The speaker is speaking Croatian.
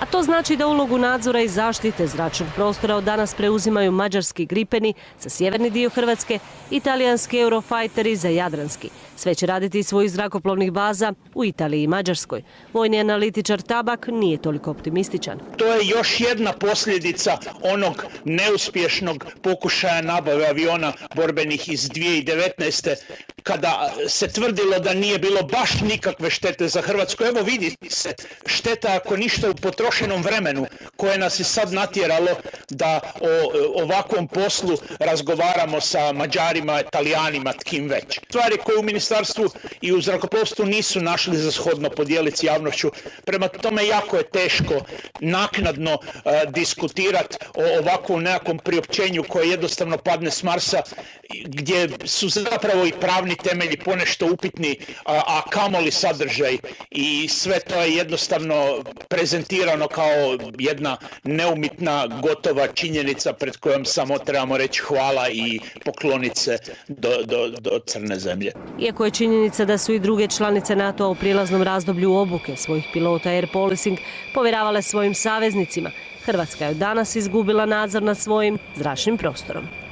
A to znači da ulogu nadzora i zaštite zračnog prostora od danas preuzimaju mađarski Gripeni za sjeverni dio Hrvatske, italijanski Eurofighteri za jadranski. Sve će raditi iz svojih zrakoplovnih baza u Italiji i Mađarskoj. Vojni analitičar Tabak nije toliko optimističan. To je još jedna posljedica onog neuspješnog pokušaja nabave aviona borbenih iz 2019. kada se tvrdilo da nije bilo baš nikakve štete za Hrvatsku. Evo vidi se šteta ako ništa u potrošenom vremenu koje nas je sad natjeralo da o ovakvom poslu razgovaramo sa Mađarima, Italijanima, tkim već. Stvari koje u ministarstvu i u zrakoplovstvu nisu našli za shodno podijeliti s javnošću. Prema tome jako je teško naknadno diskutirati o ovakvom nekakvom priopćenju koje jednostavno padne s Marsa, gdje su zapravo i pravni temelji ponešto upitni, a kamoli sadržaj, i sve to je jednostavno prezentirano kao jedna neumitna gotova činjenica pred kojom samo trebamo reći hvala i pokloniti se do crne zemlje. Iako je činjenica da su i druge članice NATO-a u prijelaznom razdoblju obuke svojih pilota air policing povjeravale svojim saveznicima, Hrvatska je danas izgubila nadzor nad svojim zračnim prostorom.